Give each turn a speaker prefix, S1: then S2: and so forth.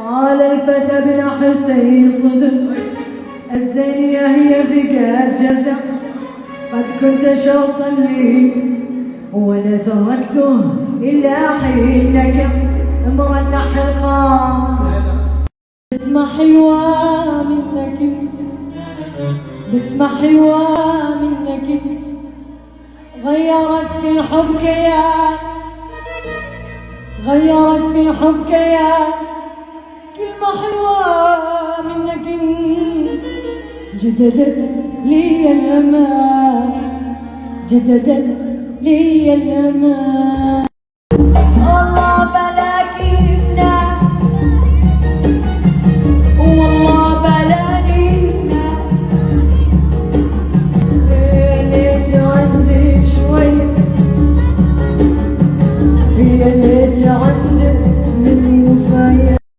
S1: قال الفتى بن حسين صدق، الزينية هي فقد جزع، قد كنت شخصا لي ولا تركته إلا حين نكع. امرأ النحل قام بسمة حلوة منك، بسمة حلوة منك، غيرت في الحب كيان، غيرت في الحب كيان، كلمة حلوة منك جددت لي الأمان، جددت لي الأمان.